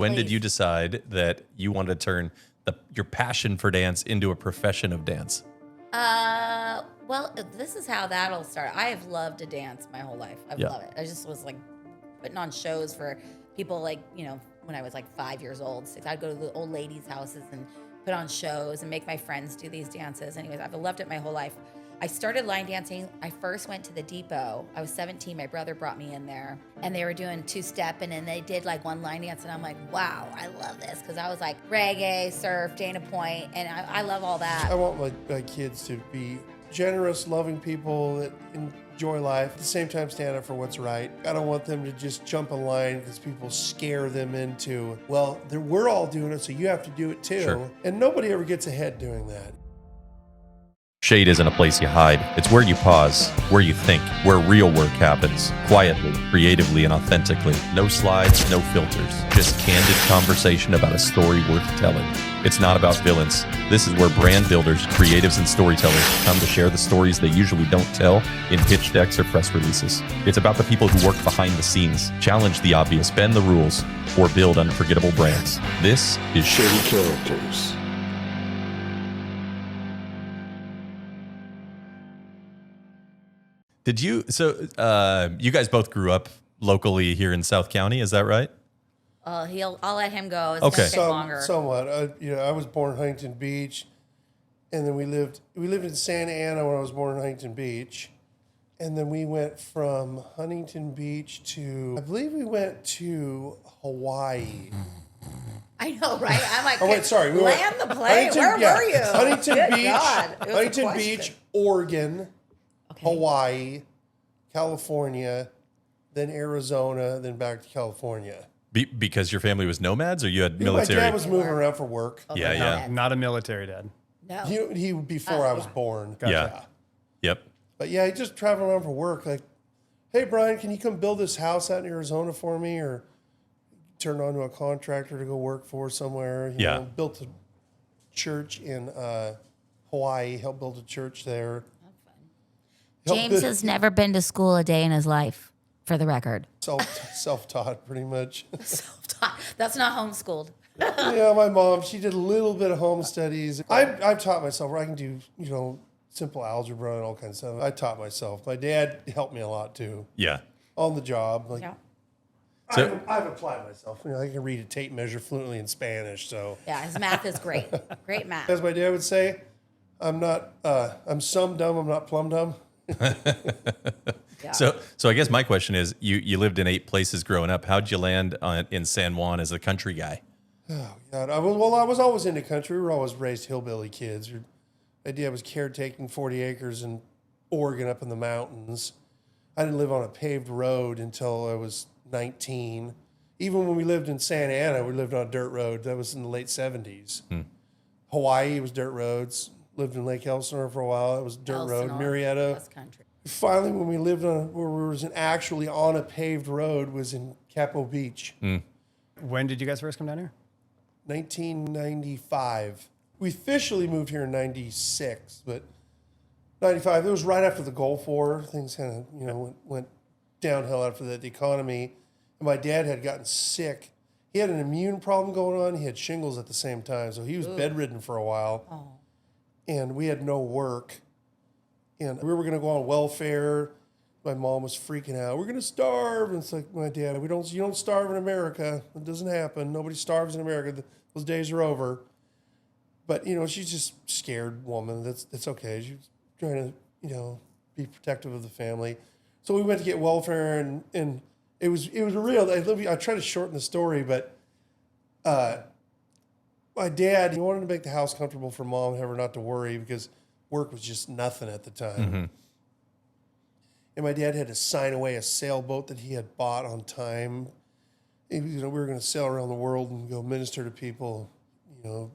When did you decide that you wanted to turn your passion for dance into a profession of dance? Well, this is how that'll start. I have loved to dance my whole life. I love it. I just was like putting on shows for people like, when I was like 5 years old. So I'd go to the old ladies' houses and put on shows and make my friends do these dances. Anyways, I've loved it my whole life. I started line dancing. I first went to the Depot. I was 17. My brother brought me in there, and they were doing two-step, and then they did like one line dance, and I'm like, wow, I love this, because I was like reggae, surf, Dana Point, and I love all that. I want my kids to be generous, loving people that enjoy life, at the same time stand up for what's right. I don't want them to just jump in line because people scare them into, well, we're all doing it, so you have to do it too. Sure. And nobody ever gets ahead doing that. Shade isn't a place you hide. It's where you pause, where you think, where real work happens. Quietly, creatively, and authentically. No slides, no filters. Just candid conversation about a story worth telling. It's not about villains. This is where brand builders, creatives, and storytellers come to share the stories they usually don't tell in pitch decks or press releases. It's about the people who work behind the scenes, challenge the obvious, bend the rules, or build unforgettable brands. This is Shady Characters. You guys both grew up locally here in South County, is that right? I'll let him go. It's Okay. gonna take longer. Somewhat. I was born in Huntington Beach, and then we lived in Santa Ana when I was born in Huntington Beach. And then we went from Huntington Beach to, I believe we went to Hawaii. I know, right? I'm like, Oh, wait, sorry. Land the plane. Where were you? Huntington Good Beach, God. It was a Huntington question. Beach, Oregon, Hawaii, California, then Arizona, then back to California. Because your family was nomads, or you had military? My dad was moving around for work. Yeah. Not a military dad. No. He before I was born. Yeah. Yep. But yeah, he just traveled around for work. Like, hey, Brian, can you come build this house out in Arizona for me? Or turn on to a contractor to go work for somewhere. You know, built a church in Hawaii, helped build a church there. James has never been to school a day in his life, for the record. Self-taught, pretty much. Self-taught. That's not homeschooled. Yeah, my mom, she did a little bit of home studies. I've taught myself. I can do, simple algebra and all kinds of stuff. I taught myself. My dad helped me a lot too. Yeah. On the job. So I've applied myself. I can read a tape measure fluently in Spanish. So Yeah, his math is great. Great math. as my dad would say, I'm some dumb. I'm not plumb dumb. Yeah. So I guess my question is, you lived in 8 places growing up. How'd you land in San Juan as a country guy? Oh God! I was always into country. We were always raised hillbilly kids. My dad was caretaking 40 acres in Oregon up in the mountains. I didn't live on a paved road until I was 19. Even when we lived in Santa Ana, we lived on a dirt road. That was in the late 70s. Hawaii was dirt roads. Lived in Lake Elsinore for a while. It was dirt road. Marietta. West Country. Finally, when we lived where we was actually on a paved road, was in Capo Beach. When did you guys first come down here? 1995. We officially moved here in 96, but 95, it was right after the Gulf War. Things kind of, went downhill after that, the economy. And my dad had gotten sick. He had an immune problem going on. He had shingles at the same time, so he was bedridden for a while. Oh. And we had no work. And we were going to go on welfare. My mom was freaking out. We're going to starve. And it's like, my dad, you don't starve in America. It doesn't happen. Nobody starves in America. Those days are over. But, she's just a scared woman. That's okay. She's trying to, be protective of the family. So we went to get welfare, and it was real. I try to shorten the story, but my dad, he wanted to make the house comfortable for mom, have her not to worry, because work was just nothing at the time. Mm-hmm. And my dad had to sign away a sailboat that he had bought on time. We were going to sail around the world and go minister to people,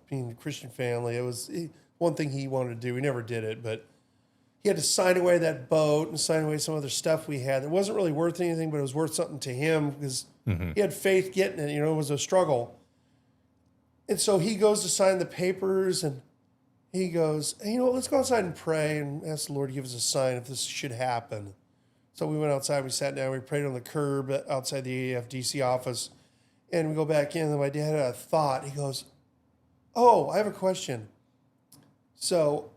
being a Christian family. It was one thing he wanted to do. We never did it, but he had to sign away that boat and sign away some other stuff we had. It wasn't really worth anything, but it was worth something to him because he had faith getting it. It was a struggle. And so he goes to sign the papers, and he goes, hey, let's go outside and pray and ask the Lord to give us a sign if this should happen. So we went outside, we sat down, we prayed on the curb outside the AFDC office. And we go back in, and my dad had a thought. He goes, "Oh, I have a question. So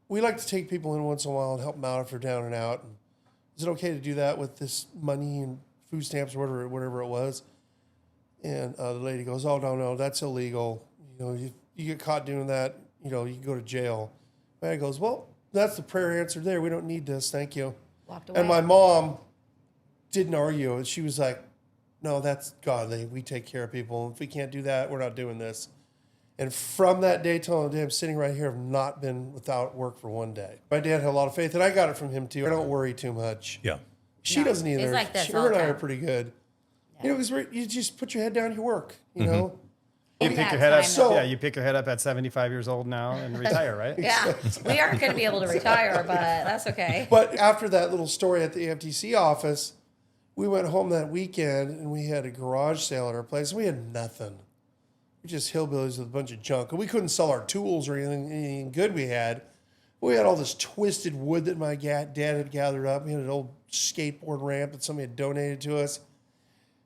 we like to take people in once in a while and help them out if they're down and out. And is it okay to do that with this money and food stamps or whatever it was?" And the lady goes, "Oh, no, that's illegal. You know, you get caught doing that, you know, you can go to jail." My dad goes, "Well, that's the prayer answer there. We don't need this. Thank you." Walked away. And my mom didn't argue. She was like, "No, that's godly. We take care of people. If we can't do that, we're not doing this." And from that day till today, I'm sitting right here, I've not been without work for one day. My dad had a lot of faith, and I got it from him too. I don't worry too much. Yeah. She No, doesn't either. he's like this Her all and the I are time. pretty good. You know, because you just put your head down, you work, you know? You In pick that your head up. time, though. Yeah, you pick your head up at 75 years old now and retire, right? Yeah, we aren't going to be able to retire, but that's okay. But after that little story at the FTC office, we went home that weekend and we had a garage sale at our place. We had nothing. We're just hillbillies with a bunch of junk. And we couldn't sell our tools or anything good we had. We had all this twisted wood that my dad had gathered up. We had an old skateboard ramp that somebody had donated to us.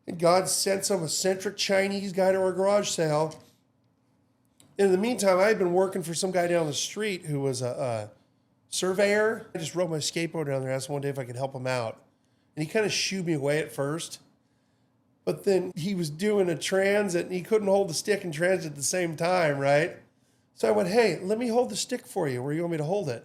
And God sent some eccentric Chinese guy to our garage sale. And in the meantime, I had been working for some guy down the street who was a surveyor. I just rode my skateboard down there, asked him one day if I could help him out. And he kind of shooed me away at first. But then he was doing a transit, and he couldn't hold the stick and transit at the same time, right? So I went, "Hey, let me hold the stick for you. Where do you want me to hold it?"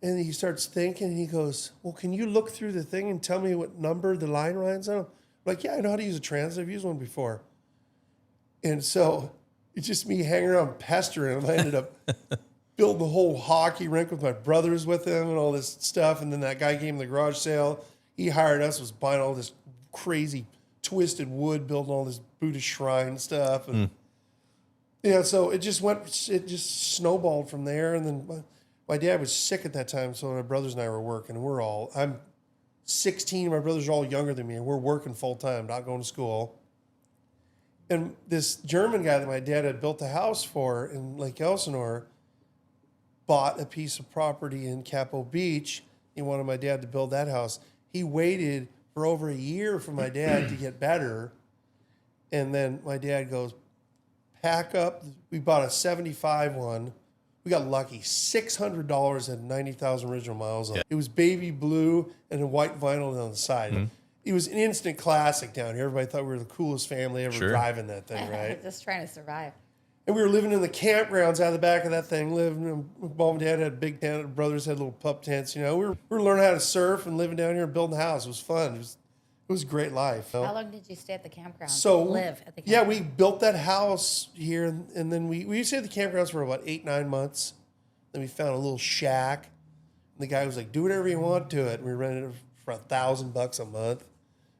And he starts thinking, and he goes, "Well, can you look through the thing and tell me what number the line runs on?" I'm like, "Yeah, I know how to use a transit. I've used one before." And so it's just me hanging around pestering him. I ended up building the whole hockey rink with my brothers with him and all this stuff. And then that guy came to the garage sale. He hired us, was buying all this crazy twisted wood, building all this Buddhist shrine stuff. And yeah, so it just snowballed from there. And then my dad was sick at that time, so my brothers and I were working. I'm 16, my brothers are all younger than me, and we're working full time, not going to school. And this German guy that my dad had built a house for in Lake Elsinore bought a piece of property in Capo Beach. He wanted my dad to build that house. He waited for over a year for my dad to get better. And then my dad goes, "Pack up." We bought a 75 one. We got lucky. $600 had 90,000 original miles on it. It was baby blue and a white vinyl on the side. It was an instant classic down here. Everybody thought we were the coolest family ever driving that thing, right? Just trying to survive. And we were living in the campgrounds out of the back of that thing. Mom and Dad had a big tent. Brothers had little pup tents. You know, we were learning how to surf and living down here and building a house. It was fun. It was a great life. You know? How long did you stay at the campground? So live at the yeah, campground? we built that house here, and then we used to stay at the campgrounds for about 8-9 months. Then we found a little shack, and the guy was like, "Do whatever you want to it." And we rented it for $1,000 a month.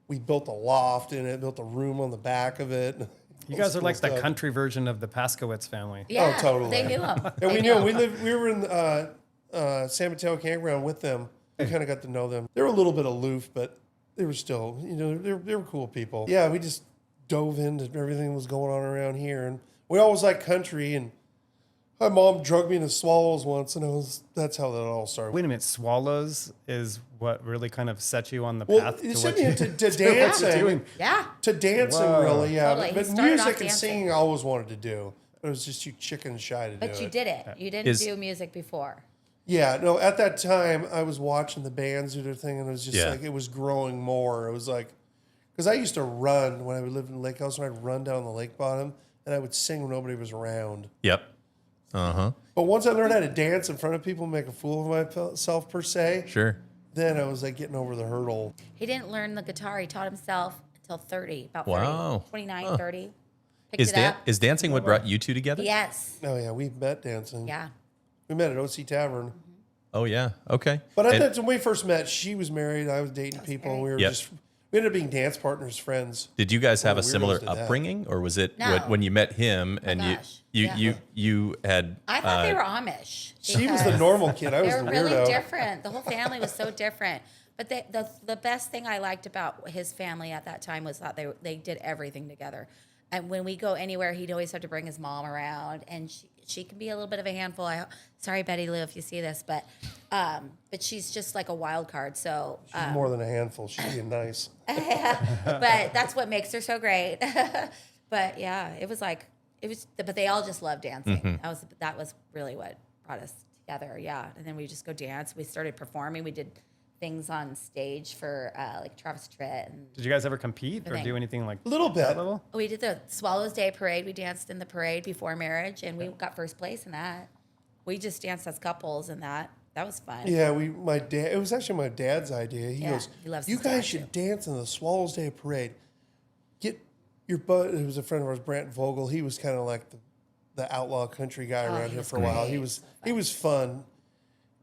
We built a loft in it, built a room on the back of it. You guys are Cool like the stuff. country version of the Paskowitz family. Yeah, Oh, totally. They knew him. And we knew them. We were in San Mateo campground with them. We kind of got to know them. They were a little bit aloof, but they were still, you know, they were cool people. Yeah, we just dove into everything that was going on around here, and we always liked country. And my mom drugged me into Swallows once, and that's how that all started. Wait a minute, Swallows is what really kind of set you on the Well, path it to sent what me you into to what dancing. you're doing. Yeah. To dancing, Whoa. really, yeah. Totally. He But started music off and dancing. singing I always wanted to do. But it was just too chicken shy to do it. But you did it. You didn't do music before. Yeah, no, at that time, I was watching the bands do their thing, and it was just Yeah. like, it was growing more. It was like, because I used to run when I lived in Lake Elsinore, I'd run down the lake bottom, and I would sing when nobody was around. Yep. Uh-huh. But once I learned how to dance in front of people and make a fool of myself, per se, Sure. then I was like getting over the hurdle. He didn't learn the guitar. He taught himself until 30, about 30, Wow. 29, 30. Picked Is it up. is dancing what brought you two together? Yes. Oh, yeah, we met dancing. Yeah. We met at OC Tavern. Oh yeah. Okay. But at And- that, when we first met, she was married, I was dating people, and we were Yep. we ended up being dance partners, friends. Did you guys have a weirdos similar did that. upbringing, or was it No. when you met him and gosh. you Yeah. you had? I thought they were Amish. She was the because normal kid. I was They the were weirdo. really different. The whole family was so different. But the best thing I liked about his family at that time was that they did everything together. And when we go anywhere, he'd always have to bring his mom around, and she can be a little bit of a handful. Sorry, Betty Lou, if you see this, but she's just like a wild card. So She's more than a handful. She's being nice. but that's what makes her so great. But yeah, but they all just love dancing. That was really what brought us together. Yeah. And then we just go dance. We started performing. We did things on stage for like Travis Tritt. And Did you guys ever compete or Everything. do anything like A little bit. that level? we did the Swallows Day parade. We danced in the parade before marriage, and we got first place in that. We just danced as couples in that. That was fun. Yeah, it was actually my dad's idea. He Yeah, goes, he loves you his guys dad, should too." dance in the Swallows Day Parade. Get your butt. It was a friend of ours, Brant Vogel. He was kind of like the outlaw country guy around he here was for a while. great. He was fun.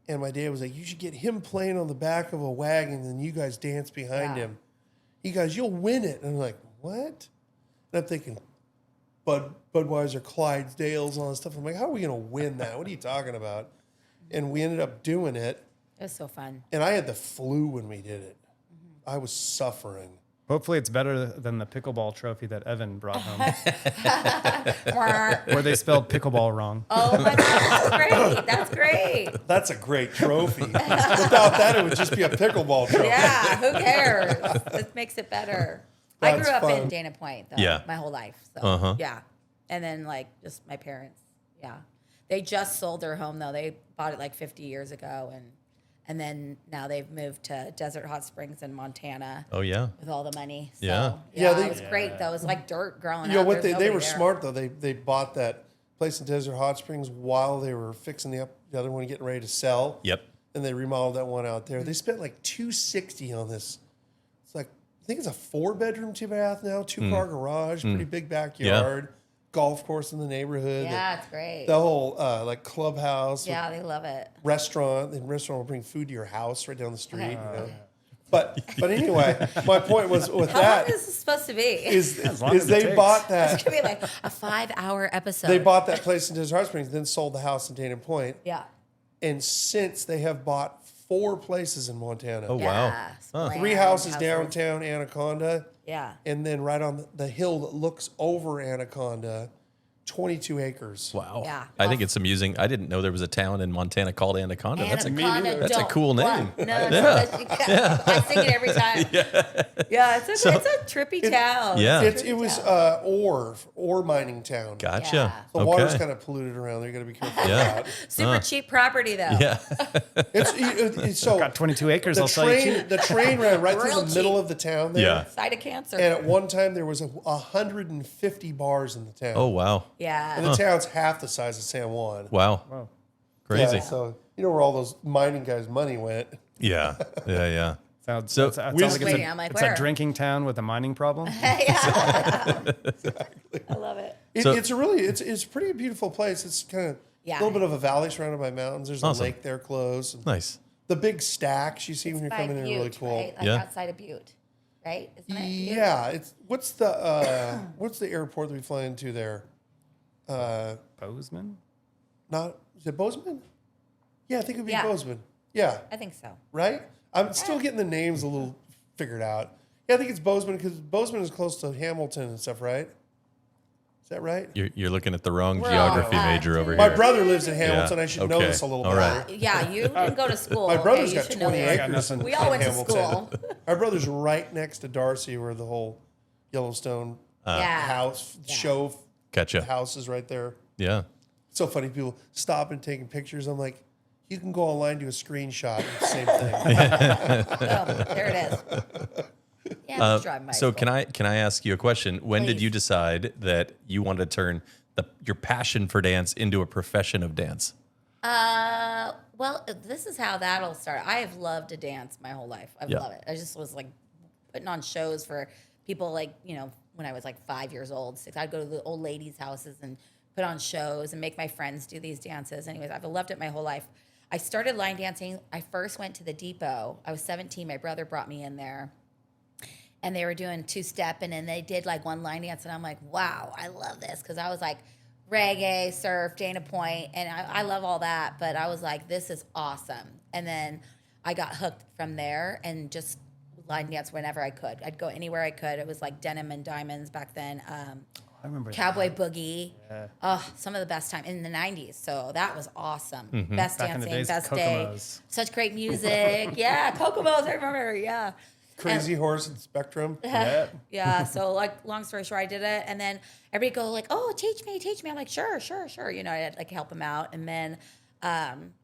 And my dad was like, you should get him playing on the back of a wagon and you guys dance behind Yeah. him. He goes, you'll win it. And I'm like, what? And I'm thinking, Budweiser, Clydesdales, all this stuff. I'm like, how are we going to win that? What are you talking about? And we ended up doing it. It was so fun. And I had the flu when we did it. I was suffering. Hopefully it's better than the pickleball trophy that Evan brought home, Wah. where they spelled pickleball wrong. Oh my God, that's great. That's great. That's a great trophy. Without that, it would just be a pickleball trophy. Yeah, who cares? This makes it better. I That's grew up fun. in Dana Point, though, Yeah. my whole life. So, yeah. And then, like, just my parents. Yeah. They just sold their home, though. They bought it like 50 years ago. And then now they've moved to Desert Hot Springs in Montana Oh yeah. with all the money. So, Yeah. Yeah, it was great, though. It was like dirt growing You know up. what? There's They were nobody there. smart, though. They bought that place in Desert Hot Springs while they were fixing the other one, getting ready to sell. Yep. And they remodeled that one out there. They spent like $260 on this. It's like, I think it's a 4-bedroom, 2-bath now, 2-car garage, pretty big backyard, golf course in the neighborhood. Yeah, it's great. The whole like clubhouse, Yeah, they love it. restaurant. The restaurant will bring food to your house right down the street. You know? But anyway, my point was with How long that is this supposed to be? is long as it they takes. bought It's that. going to be like a 5-hour episode. They bought that place in Desert Hot Springs, then sold the house in Dana Point. Yeah. And since they have bought 4 places in Montana. Oh Yeah. wow. 3 houses downtown Anaconda, Yeah. and then right on the hill that looks over Anaconda, 22 acres. Wow. Yeah. I think it's amusing. I didn't know there was a town in Montana called Anaconda. That's a Anaconda that's a don't cool name. want none of us. I sing it every time. Yeah, it's a trippy town. Yeah. It's a It trippy was town. ore mining town. Gotcha. Yeah. The water's Okay. kind of polluted around there. You got to be careful Yeah. with that. Super cheap property though. Yeah. It's so Got 22 acres, the I'll tell you. train the train ran right through Real the middle cheap. of the town there. Yeah. Side of cancer. And at one time there was 150 bars in the town. Oh wow. yeah. And the town's half the size of San Juan. Wow. Wow. Crazy. Yeah, so you know where all those mining guys' money went. Yeah. Yeah. Yeah. Sounds, So- sounds We- like Waiting, I'm like, it's where? a drinking town with a mining problem. Yeah. I love it. So- It's a really it's a pretty beautiful place. It's kind of Yeah. a little bit of a valley surrounded by mountains. There's Awesome. a lake there close. And Nice. the big stacks you see when you're By coming in are really Butte, cool. right? Like Yeah. outside of Butte, right? Isn't it? Butte? Yeah, it's what's the airport that we fly into there? Bozeman? Not is it Bozeman? Yeah, I think it would be Yeah. Bozeman. Yeah, I think so. right. I'm still getting the names a little figured out. Yeah, I think it's Bozeman because Bozeman is close to Hamilton and stuff, right? Is that right? You're looking at the wrong We're geography all major over My here. brother lives in Hamilton. Yeah, I should know okay, this a little all bit. right. Yeah, you didn't go to school. My brother's okay? got You should know 20 this. acres. nothing. We all went to Hamilton. school. My brother's right next to Darcy, where the whole Yellowstone Yeah. house Yeah. show Gotcha. house is right there. Yeah. So funny, people stop and taking pictures. I'm like, you can go online, do a screenshot, it's the same thing. Oh, there it is. Yeah, just drive my So school. can I ask you a question? When did Please. you decide that you wanted to turn your passion for dance into a profession of dance? Well, this is how that'll start. I have loved to dance my whole life. I Yeah. love it. I just was like putting on shows for people like, when I was like 5 years old, 6, I'd go to the old ladies' houses and put on shows and make my friends do these dances. Anyways, I've loved it my whole life. I started line dancing. I first went to the Depot. I was 17. My brother brought me in there. And they were doing 2-step, and then they did like one line dance, and I'm like, wow, I love this, because I was like reggae, surf, Dana Point, and I love all that, but I was like, this is awesome. And then I got hooked from there and just line dance whenever I could. I'd go anywhere I could. It was like denim and diamonds back then. remember Cowboy that. Boogie. Yeah. Oh, some of the best time in the 90s. So that was awesome. Best Back in the dancing, days, best Kokomo's. day. Such great music. Yeah, Kokomo's, I remember. Yeah. Crazy Horse and Spectrum. Yeah. Yeah. So like, long story short, I did it, and then everybody go like, "Oh, teach me, teach me." I'm like, "Sure, sure, sure." You know, I'd like help them out, and then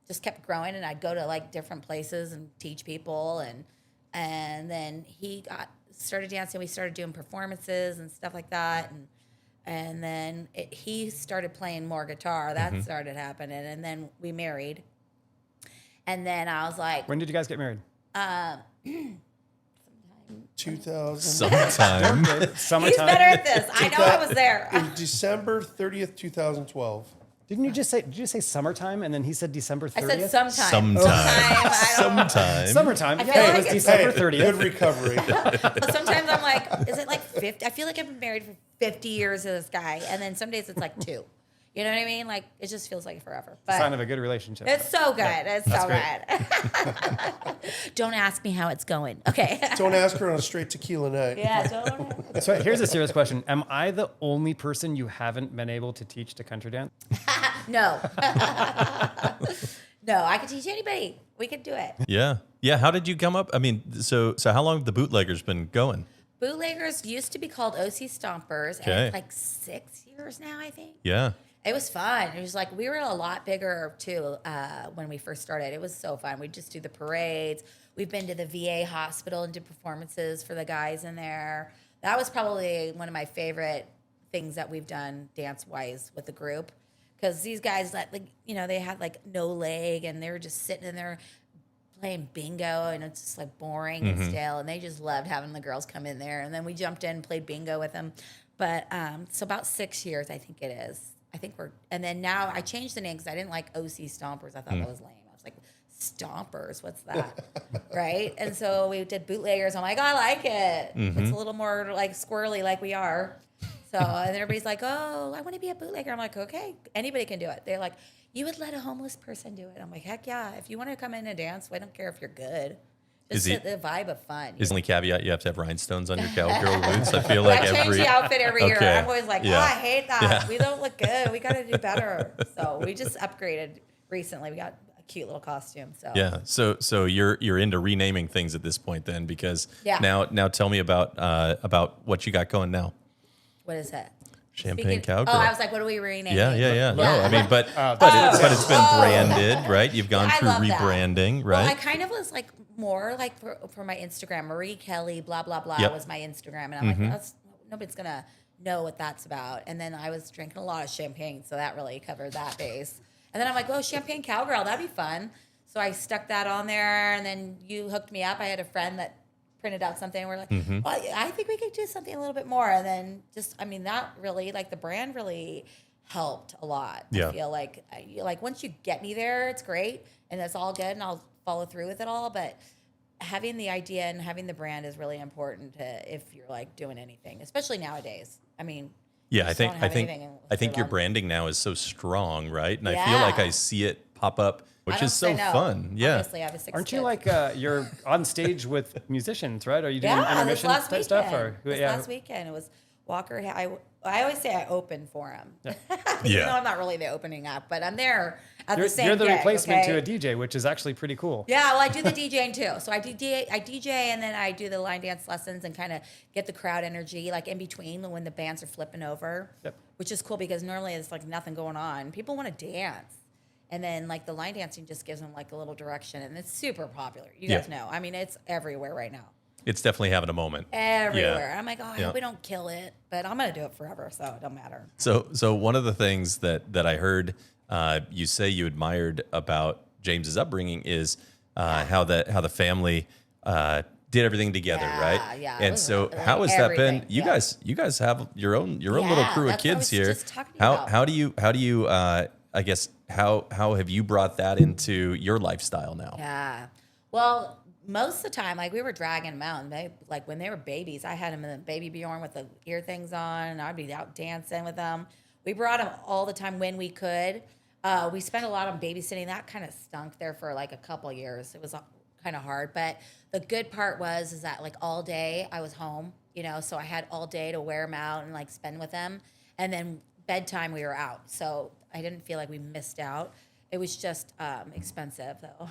just kept growing, and I'd go to like different places and teach people, and then he started dancing. We started doing performances and stuff like that, and then he started playing more guitar. That started happening, and then we married, and then I was like, When did you guys get married? 2000. Sometime. Summertime. "He's better at this." I know I was there. It was December 30th, 2012. Didn't you just say? Did you say summertime? And then he said December 30th. I said sometime. Sometime. I don't know. Sometime. Summertime. I Yeah, feel it like was it's- December Hey, 30th. good recovery. But sometimes I'm like, is it like 50? I feel like I've been married for 50 years to this guy. And then some days it's like 2. You know what I mean? Like, it just feels like forever. But Sign of a good relationship. it's so good. It's so That's good. Don't ask me how it's going. Okay. Don't ask her on a straight tequila night. Yeah, don't. So here's a serious question. Am I the only person you haven't been able to teach to country dance? No. No, I could teach anybody. We could do it. Yeah. Yeah. How did you come up? I mean, so how long have the Bootleggers been going? Bootleggers used to be called OC Stompers. Okay. And it's like 6 years now, I think. Yeah. It was fun. It was like we were a lot bigger too when we first started. It was so fun. We'd just do the parades. We've been to the VA hospital and did performances for the guys in there. That was probably one of my favorite things that we've done dance wise with the group, because these guys they had like no leg and they were just sitting in there playing bingo, and it's just like boring and stale, and they just loved having the girls come in there. And then we jumped in and played bingo with them. But so about 6 years, I think it is. And then now I changed the name because I didn't like OC Stompers. I thought that was lame. I was like, Stompers, what's that? Right? And so we did Bootleggers. I'm like, I like it. It's a little more like squirrely like we are. So, and everybody's like, oh, I want to be a bootlegger. I'm like, okay, anybody can do it. They're like, you would let a homeless person do it. I'm like, heck yeah. If you want to come in and dance, I don't care if you're good. Just the vibe of fun. Is the only caveat you have to have rhinestones on your cowgirl boots? I feel like I change the outfit every year. Okay. I'm always like, Yeah. I hate that. Yeah. We don't look good. We got to do better. So we just upgraded recently. We got a cute little costume. So Yeah. So you're into renaming things at this point then, because Yeah. now tell me about what you got going now. what is it? Champagne Cowgirl. Oh, I was like, what are we renaming? Yeah. No, Yeah. I mean, but it's been branded, right? You've gone I through love that. rebranding, Well, I right? kind of was like more like for my Instagram, Marie Kelly, blah, blah, blah Yep. was my Instagram. And I'm like, nobody's going to know what that's about. And then I was drinking a lot of champagne, so that really covered that base. And then I'm like, oh, Champagne Cowgirl, that'd be fun. So I stuck that on there, and then you hooked me up. I had a friend that printed out something, and we're like, well, I think we could do something a little bit more. And then that really, like, the brand really helped a lot. Yeah. I feel like, once you get me there, it's great, and it's all good, and I'll follow through with it all. But having the idea and having the brand is really important if you're like doing anything, especially nowadays. I mean, Yeah, you I just think don't have anything I think for your long. branding now is so strong, right? And I feel like Yeah. I see it pop up, which I don't is so say no. fun. Yeah. Obviously, I have a 6 Aren't you kids. like you're on stage with musicians, right? Are you doing Yeah, this intermission last type weekend. stuff? Or Last weekend, it was Walker. I always say I opened for him. Yeah. Even though I'm not really the opening act, but I'm there at the same You're the gig, replacement okay? to a DJ, which is actually pretty cool. Yeah, well, I do the DJing too. So I DJ, and then I do the line dance lessons and kind of get the crowd energy, like in between when the bands are flipping over, Yep. which is cool because normally it's like nothing going on. People want to dance. And then like the line dancing just gives them like a little direction, and it's super popular. You guys know. I mean, it's everywhere right now. It's definitely having a moment. Everywhere. I'm like, oh, I Yeah. hope we don't kill it, but I'm gonna do it forever, so it don't matter. So one of the things that I heard you say you admired about James's upbringing is how the family did everything together, Yeah, right? yeah, it And was so like how has that been? everything, You yeah. guys have your own little Yeah, crew of that's what I kids was here. just talking about. How do you I guess how have you brought that into your lifestyle now? Yeah. Well, most of the time, like we were dragging them out, and like when they were babies, I had them in the baby Bjorn with the ear things on, and I'd be out dancing with them. We brought them all the time when we could. We spent a lot on babysitting. That kind of stunk there for like a couple of years. It was kind of hard, but the good part is that like all day I was home, so I had all day to wear them out and like spend with them. And then bedtime we were out. So I didn't feel like we missed out. It was just expensive though.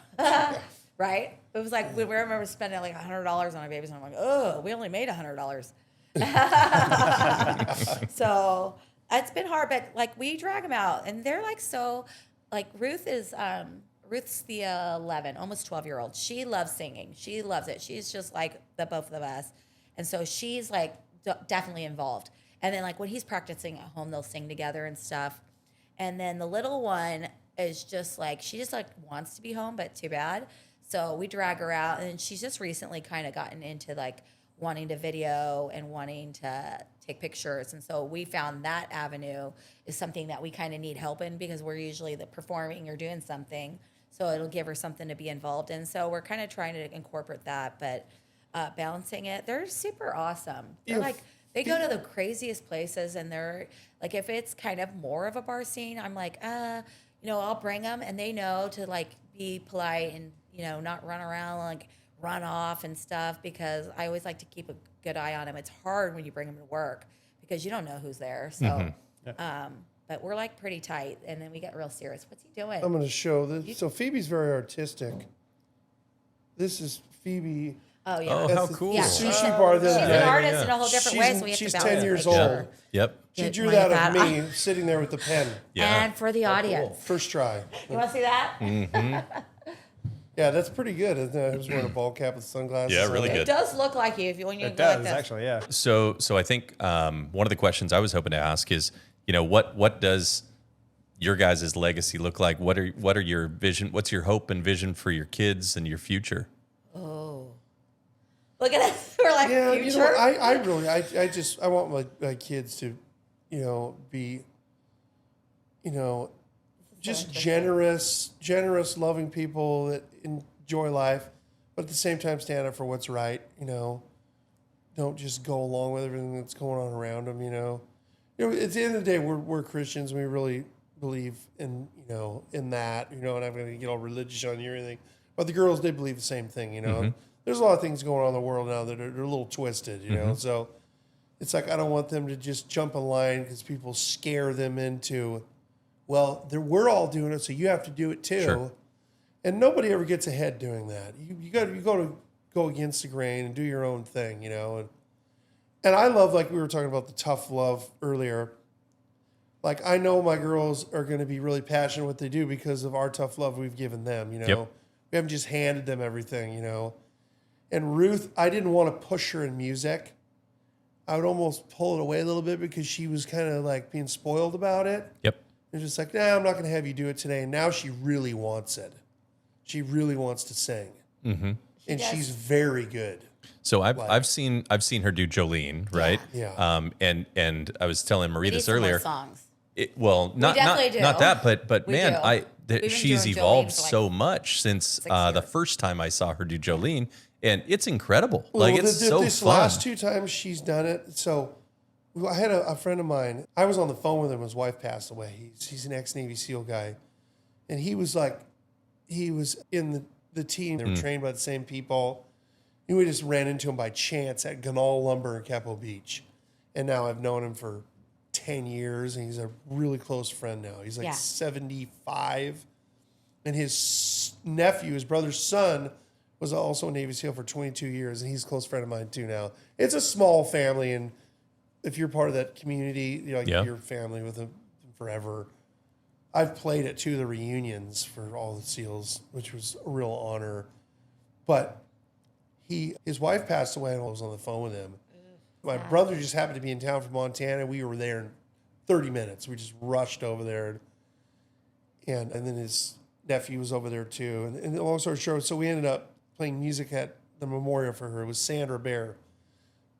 Right? It was like, we remember spending like $100 on our babies. And I'm like, oh, we only made $100. So it's been hard, but like we drag them out and they're like, so like Ruth's the 11, almost 12-year-old. She loves singing. She loves it. She's just like the both of us. And so she's like definitely involved. And then like when he's practicing at home, they'll sing together and stuff. And then the little one is just like, she just like wants to be home, but too bad. So we drag her out, and she's just recently kind of gotten into like wanting to video and wanting to take pictures. And so we found that avenue is something that we kind of need help in, because we're usually the performing or doing something. So it'll give her something to be involved in. So we're kind of trying to incorporate that, but balancing it. They're super awesome. They're like, they go to the craziest places, and they're like, if it's kind of more of a bar scene, I'm like, I'll bring them, and they know to like be polite and, not run around, like run off and stuff, because I always like to keep a good eye on them. It's hard when you bring them to work because you don't know who's there. So, but we're like pretty tight, and then we get real serious. What's he doing? I'm going to show this. So Phoebe's very artistic. This is Phoebe. Oh, yeah. Oh, how cool. Yeah, Sushi bar the she's other an day. artist in a whole different way, so we have She's to balance 10 it. years Make old. sure. Yep. She Get drew money that back. of me sitting there with the pen. Yeah. And for the audience. First try. You want to see that? Yeah, that's pretty good. Isn't it? I was wearing a ball cap with sunglasses. Yeah, on. really It good. does look like you when you It go like does this. actually, yeah. So I think one of the questions I was hoping to ask is, what does your guys' legacy look like? What are your vision? What's your hope and vision for your kids and your future? Oh. Look at us. We're like, Yeah, future. I want my kids to, be, just generous, loving people that enjoy life, but at the same time stand up for what's right. Don't just go along with everything that's going on around them. At the end of the day, we're Christians. And we really believe in in that. And I'm going to get all religious on you or anything, but the girls, they believe the same thing. There's a lot of things going on in the world now that are a little twisted. So it's like I don't want them to just jump in line because people scare them into, well, we're all doing it, so you have to do it too. Sure. And nobody ever gets ahead doing that. You got to go against the grain and do your own thing, And I love, like we were talking about the tough love earlier. Like I know my girls are going to be really passionate what they do because of our tough love we've given them. Yep. We haven't just handed them everything. And Ruth, I didn't want to push her in music. I would almost pull it away a little bit because she was kind of like being spoiled about it. Yep. It's just like, nah, I'm not going to have you do it today. And now she really wants it. She really wants to sing, and she's very good. So I've seen her do Jolene, right? Yeah. And I was telling Marie We need this some more earlier. songs. Not definitely do. that, but We man, do. We've been she's doing Jolene evolved for like so much since the years. first time I saw her do Jolene, and it's incredible. Well, It's so this fun. last two times she's done it. So I had a friend of mine. I was on the phone with him. His wife passed away. He's an ex-Navy SEAL guy. And he was in the team. They were trained by the same people. And we just ran into him by chance at Ganal Lumber in Capo Beach. And now I've known him for 10 years. And he's a really close friend now. He's like 75. And his nephew, his brother's son, was also a Navy SEAL for 22 years. And he's a close friend of mine too now. It's a small family. And if you're part of that community, you're family with them forever. I've played at 2 of the reunions for all the SEALs, which was a real honor. But his wife passed away, and I was on the phone with him. My brother just happened to be in town from Montana. We were there in 30 minutes. We just rushed over there. And then his nephew was over there too. And long story short, so we ended up playing music at the memorial for her. It was Sandra Bear.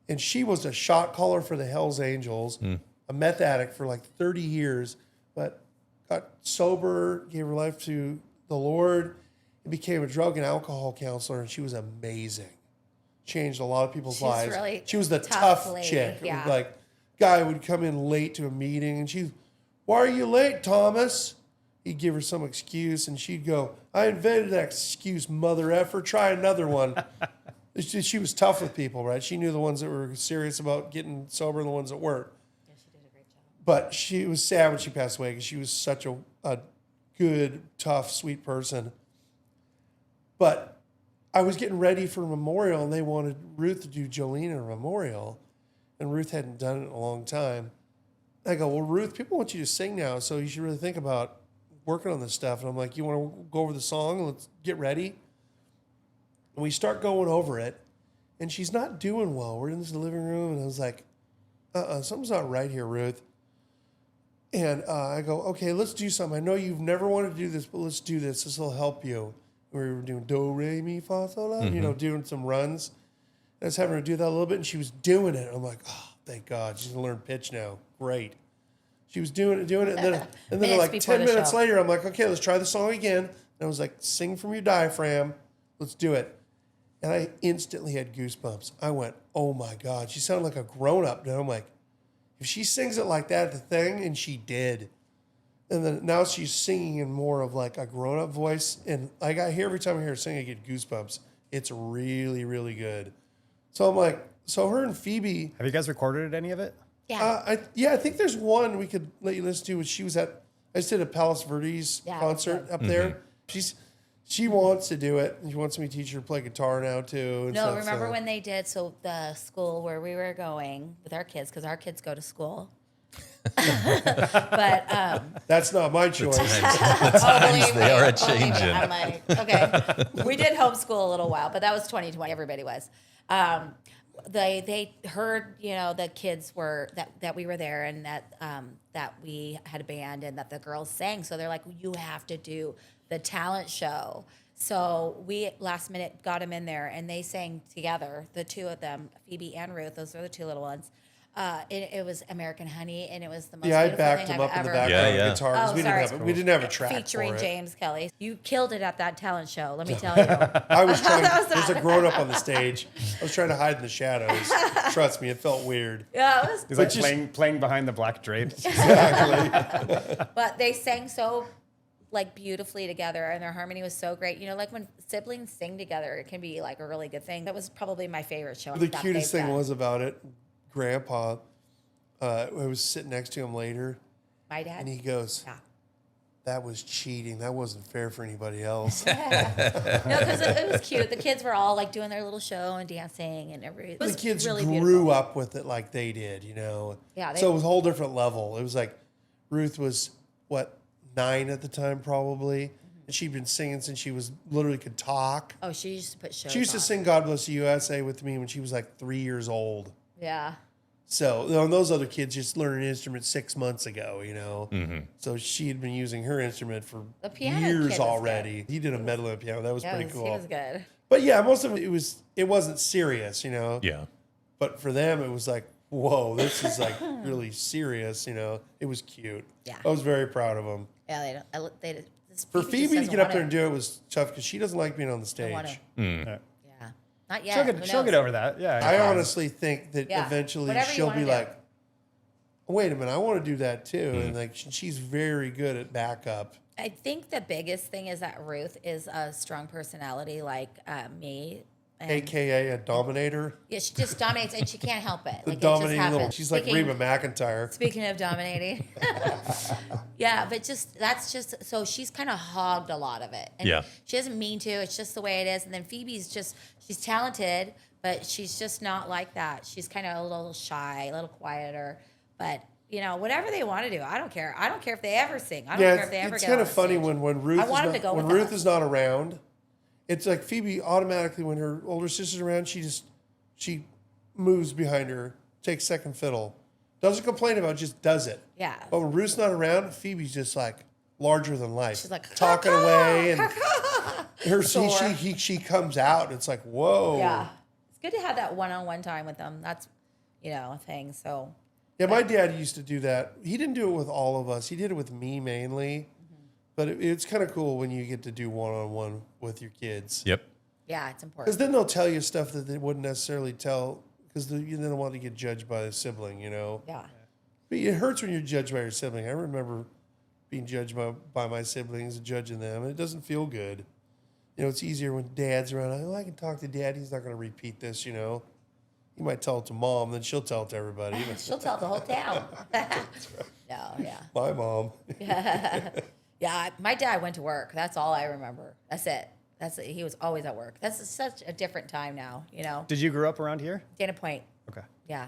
And she was a shot caller for the Hells Angels, a meth addict for like 30 years, but got sober, gave her life to the Lord, and became a drug and alcohol counselor, and she was amazing. Changed a lot of people's She's lives. really She was the tough tough lady, chick. yeah. Like, guy would come in late to a meeting, and why are you late, Thomas? He'd give her some excuse, and she'd go, I invented that excuse, mother effer, try another one. She was tough with people, right? She knew the ones that were serious about getting sober and the ones that weren't. Yeah, she did a great job. But she was sad when she passed away because she was such a good, tough, sweet person. But I was getting ready for a memorial, and they wanted Ruth to do Jolene in a memorial. And Ruth hadn't done it in a long time. I go, well, Ruth, people want you to sing now, so you should really think about working on this stuff. And I'm like, you want to go over the song? Let's get ready. And we start going over it, and she's not doing well. We're in this living room, and I was like, something's not right here, Ruth. And I go, okay, let's do something. I know you've never wanted to do this, but let's do this. This will help you. We were doing do, re, mi, fa, sol, la, doing some runs. I was having her do that a little bit, and she was doing it. I'm like, oh, thank God. She's going to learn pitch now. Great. She was doing it. And then like 10 minutes later, I'm like, okay, let's try the song again. And I was like, sing from your diaphragm. Let's do it. And I instantly had goosebumps. I went, oh, my God. She sounded like a grown-up. And I'm like, if she sings it like that at the thing, and she did. And then now she's singing in more of like a grown-up voice. And I got here every time I hear her sing, I get goosebumps. It's really, really good. So I'm like, so her and Phoebe. Have you guys recorded any of it? Yeah. I think there's one we could let you listen to. She was at, I just did a Palos Verdes concert up there. She wants to do it. She wants me to teach her to play guitar now too. And stuff, remember when they did, so the school where we were going with our kids, because our kids go to school. But that's not my choice. They are a changing. I'm like, okay. We did homeschool a little while, but that was 2020. Everybody was. They heard, the kids were that we were there, and that we had a band, and that the girls sang. So they're like, you have to do the talent show. So we last minute got them in there, and they sang together, the two of them, Phoebe and Ruth. Those were the two little ones. It was American Honey, and it was the most I beautiful backed thing him I've up in the ever background heard. with guitar because we didn't have a track featuring for it. James Kelly. You killed it at that talent show, let me tell you. I was trying. There's a grown up on the stage. I was trying to hide in the shadows. Trust me, it felt weird. Yeah, it was. He's like playing behind the black drapes. Exactly. But they sang so beautifully together, and their harmony was so great. Like when siblings sing together, it can be like a really good thing. That was probably my favorite show. The cutest thing was about it, Grandpa. I was sitting next to him later. My dad. And he goes, Yeah. that was cheating. That wasn't fair for anybody else. No, because it was cute. The kids were all doing their little show and dancing, and everything. The kids really grew beautiful. up with it like they did, Yeah. So it was a whole different level. It was like Ruth was, 9 at the time probably. And she'd been singing since she was literally could talk. Oh, she used to put shows She used to on. sing God Bless the USA with me when she was 3 years old. Yeah. So those other kids just learned an instrument 6 months ago, So she had been using her instrument for The piano kid years was already. good. He did a medley on piano. That was pretty cool. He was good. But yeah, most of it wasn't serious, Yeah. But for them, it was like, whoa, this is really serious, It was cute. Yeah. I was very proud of them. Yeah, they For Phoebe to get up there and do it was tough because she doesn't like being on the stage. Yeah. Not yet. She'll get over that. Yeah. I honestly think that Yeah. eventually Whatever you she'll wanna be do. like, wait a minute, I want to do that too. And she's very good at backup. I think the biggest thing is that Ruth is a strong personality like me. And AKA a dominator. yeah, she just dominates, and she can't help it. The It just dominating little. happens. She's like Reba McEntire. Speaking of dominating, yeah, but that's just so she's kind of hogged a lot of it. And Yeah. she doesn't mean to. It's just the way it is. And then Phoebe's she's talented, but she's just not like that. She's kind of a little shy, a little quieter. But whatever they want to do, I don't care. I don't care if they ever sing. I don't care if they ever it's get kind on of funny stage. when Ruth I want is them to not, go when with Ruth us. is not around. It's like Phoebe automatically when her older sister's around, she moves behind her, takes second fiddle, doesn't complain about it, just does it. Yeah. But when Ruth's not around, Phoebe's just larger than life. She's like talking away, and Soar. she comes out. And it's like whoa. Yeah, it's good to have that one-on-one time with them. That's a thing. So Yeah, my dad used to do that. He didn't do it with all of us. He did it with me mainly. But it's kind of cool when you get to do one-on-one with your kids. Yep. yeah, it's important. Because then they'll tell you stuff that they wouldn't necessarily tell because you don't want to get judged by a sibling, Yeah. But it hurts when you're judged by your sibling. I remember being judged by my siblings and judging them, and it doesn't feel good. It's easier when dad's around. I can talk to dad. He's not going to repeat this, You might tell it to mom, then she'll tell it to everybody. She'll tell the whole town. No, yeah. My mom. Yeah, my dad went to work. That's all I remember. That's it. He was always at work. That's such a different time now, you know. Did you grow up around here? Dana Point. Okay. Yeah.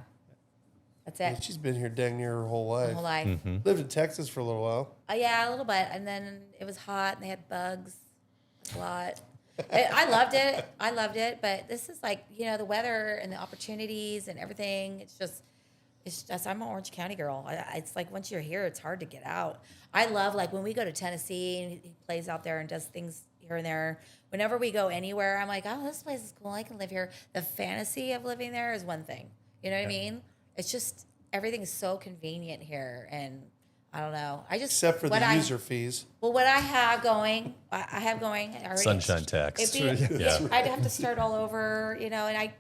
That's Yeah, it. she's been here dang near her whole life. My whole life. Lived in Texas for a little while. Yeah, a little bit. And then it was hot and they had bugs a lot. I loved it. I loved it. But this is like, you know, the weather and the opportunities and everything. It's just, I'm an Orange County girl. It's like once you're here, it's hard to get out. I love like when we go to Tennessee and he plays out there and does things here and there. Whenever we go anywhere, I'm like, oh, this place is cool. I can live here. The fantasy of living there is one thing. You know what I mean? It's just everything is so convenient here, and I don't know. Except for the user fees. Well, what I have going, already. Sunshine tax. I'd have to start all over, you know, and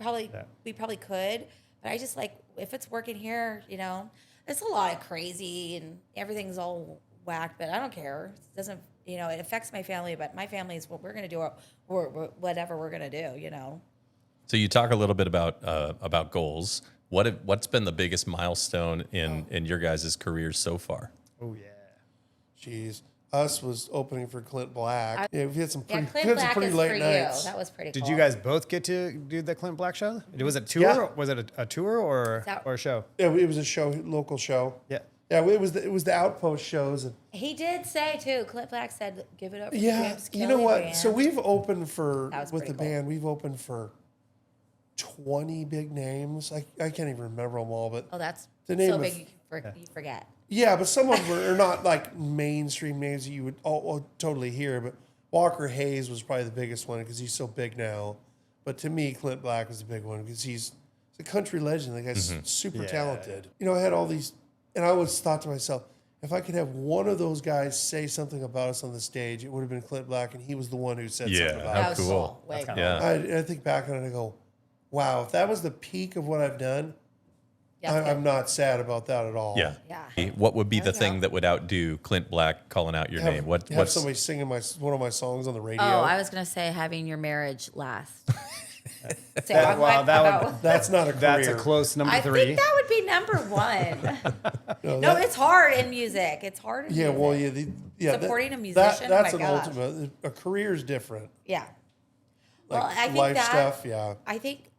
we probably could, but I just like if it's working here, you know, it's a lot of crazy and everything's all whacked, but I don't care. It doesn't, you know, it affects my family, but my family is what we're gonna do, or whatever we're gonna do, you know. So you talk a little bit about goals. What's been the biggest milestone in your guys' careers so far? Oh yeah. Jeez. Us was opening for Clint Black. Yeah, we had some pretty, Clint Black is late for nights. you. That was pretty cool. Did you guys both get to do the Clint Black show? Was it a tour? Yeah. Was it a tour or a show? Yeah, it was a show, local show. Yeah. Yeah, it was the Outpost shows. And, He did say too. Clint Black said, "Give it up." For yeah, James you know Kelly what? Band." So we've opened for That was with the pretty cool. band. We've opened for 20 big names. I can't even remember them all, but Oh, that's the name so of- big you forget. yeah, but some of them are not like mainstream names that you would all totally hear. But Walker Hayes was probably the biggest one because he's so big now. But to me, Clint Black was the big one because he's a country legend. The guy's super talented. You know, I had all these, and I always thought to myself, if I could have one of those guys say something about us on the stage, it would have been Clint Black, and he was the one who said something about That us. was cool. Way cool. Yeah. I think back on it and I go, wow, if that was the peak of what I've done, Yeah, I'm not sad about that at all. Yeah. Yeah. What would be There the you thing go. that would outdo Clint Black calling out your Have, name? have What's somebody singing one of my songs on the radio. Oh, I was gonna say having your marriage last. So That- well, that would- That's not a career. That's a close number I 3. think that would be number one. No, No, that- it's hard in music. It's hard in yeah, music. well, yeah, Supporting a musician, That's oh my an gosh. ultimate. A career is different. Yeah. Like Well, I think life that stuff. Yeah. I think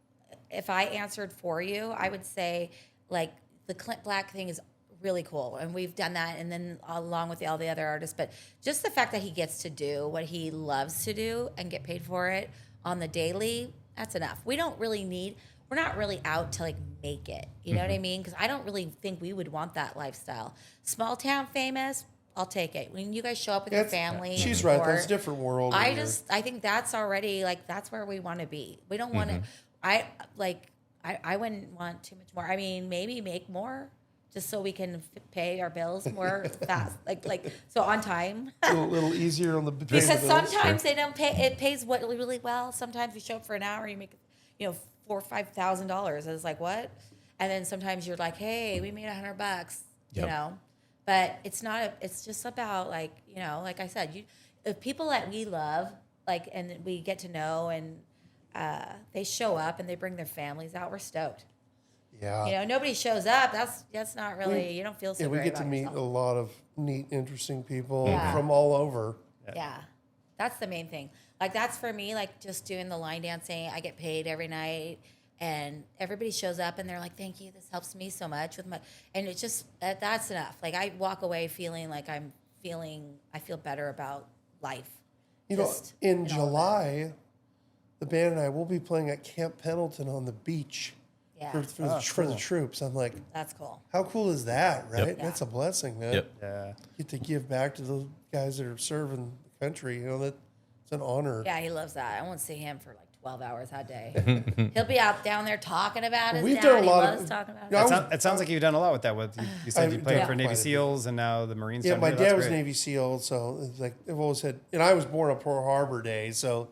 if I answered for you, I would say like the Clint Black thing is really cool, and we've done that, and then along with all the other artists. But just the fact that he gets to do what he loves to do and get paid for it on the daily, that's enough. We don't really need. We're not really out to like make it. You know what I mean? Because I don't really think we would want that lifestyle. Small town famous, I'll take it. When you guys show up with your family, and She's right. support, That's a different world. I think that's already like that's where we want to be. We don't want to. I wouldn't want too much more. I mean, maybe make more just so we can pay our bills more fast, like so on time. a little easier on the paying Because the bills. sometimes they don't pay. It pays really well. Sometimes you show up for an hour, you make $4,000 or $5,000. It's like what? And then sometimes you're like, hey, we made $100. You Yep. know, but it's not. It's just about like like I said, if people that we love, like, and we get to know, and they show up and they bring their families out, we're stoked. Yeah. Nobody shows up. That's not really. You don't feel so. Yeah, we great get to about meet yourself. a lot of neat, interesting people Yeah. from all over. Yeah. That's the main thing. Like that's for me, like just doing the line dancing. I get paid every night and everybody shows up and they're like, thank you. This helps me so much with and it's just, that's enough. Like I walk away feeling like I feel better about life. You know, Just in all of July, the band and I will be playing at Camp Pendleton on the beach Yeah. for the troops. I'm like, That's cool. how cool is that, right? Yep. That's a blessing, man. Yep. Yeah. Get to give back to those guys that are serving the country. It's an honor. Yeah, he loves that. I won't see him for like 12 hours that day. He'll be out down there talking about his We've dad. done a He lot loves of- talking about Yeah, it. It sounds like you've done a lot with that. You said you played I've for done Navy quite a bit. SEAls and now the Marines. Yeah, down my here. dad That's was great. Navy SEAL, so it's like I've always had, and I was born on Pearl Harbor Day, so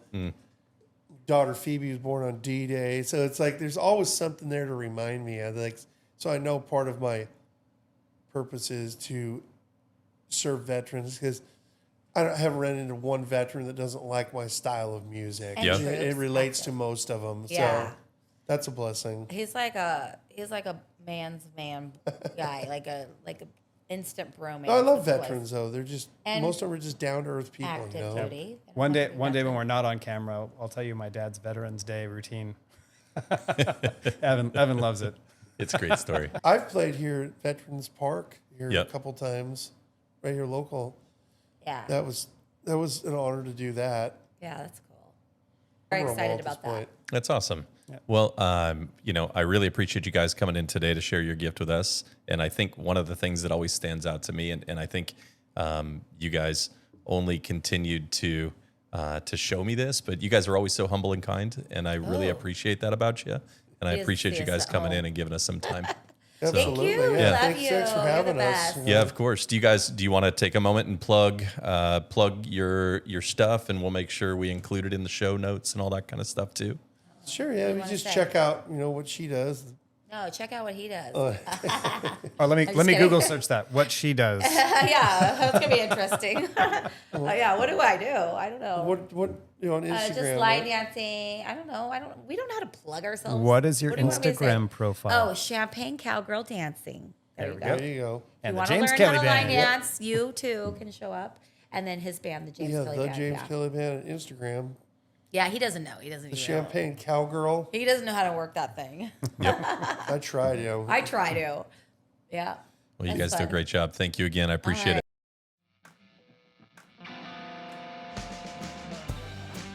daughter Phoebe was born on D-Day, so it's like there's always something there to remind me of. Like, so I know part of my purpose is to serve veterans because I haven't run into one veteran that doesn't like my style of music. And Yeah. troops, It relates that's to most of them. Yeah. So That's a blessing. He's like a man's man guy, like a instant bromance. No, I love with the wife. veterans though. They're just And most of them are just down to earth people. Active You know? duty. One day when we're not on camera, I'll tell you my dad's Veterans Day routine. Evan loves it. It's a great story. I've played here at Veterans Park here Yep. a couple times, right here local. Yeah. That was an honor to do that. Yeah, that's cool. Very We're on excited Walt at about this that. point. That's awesome. Well, I really appreciate you guys coming in today to share your gift with us. And I think one of the things that always stands out to me, and I think you guys only continued to show me this, but you guys are always so humble and kind, and I really appreciate that about you. And I Please appreciate see you us guys at coming home. in and giving us some time. Absolutely. you. Yeah. Love Thanks, you. thanks for You're the having us. best. you know. Yeah, of course. Do you want to take a moment and plug your stuff, and we'll make sure we include it in the show notes and all that kind of stuff too? Sure. Yeah. We wanna just say? check out, what she does. No, check out what he does. Oh, let me kidding. Google search that. What she does. Yeah, that's gonna be interesting. Yeah, what do? I don't know. What on Instagram? Just line right? dancing. I don't know. We don't know how to plug ourselves. What is your do you want me to say? Instagram profile? Oh, Champagne Cowgirl Dancing. There you we go. go. There you go. If And you the want to James learn Kelly how to line Band. dance, you too can show up. And then his band, the James Yeah, Kelly the Band. James yeah. Kelly Band on Instagram. Yeah, he doesn't know. He doesn't The even know. Champagne Cowgirl. He doesn't know how to work that thing. I tried, I try to. Yeah. Well, you That's guys do a fun. great job. Thank you again. I appreciate right. it.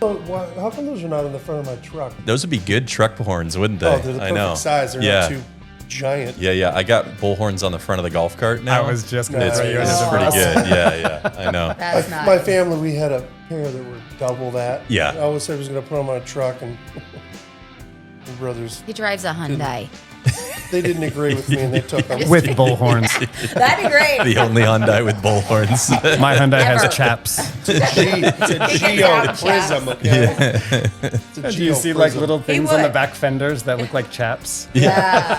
So how come those are not in the front of my truck? Those would be good truck horns, wouldn't they? Oh, they're the I perfect know. size. They're yeah. not too giant. Yeah. I got bullhorns on the front of the golf cart now. I was just going Nice. to tell you. It's That's pretty awesome. good. Yeah. I know. That's My nice. family, we had a pair that were double that. Yeah. I always said I was going to put them on a truck, and my brothers, He drives a Hyundai. they didn't agree with me, and they took them. With bullhorns. That'd be great. The only Hyundai with bullhorns. My Hyundai Ever. has chaps. It's a Geo out Prism. Okay? It's a Do you Geo see like Prism. little things on the would. back fenders that look like chaps? Yeah.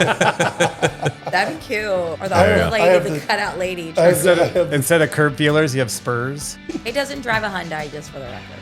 That'd be cute. Or the Yeah. old I lady, have the the- cutout lady. I have Instead of curb feelers, you have spurs. He doesn't drive a Hyundai, just for the record.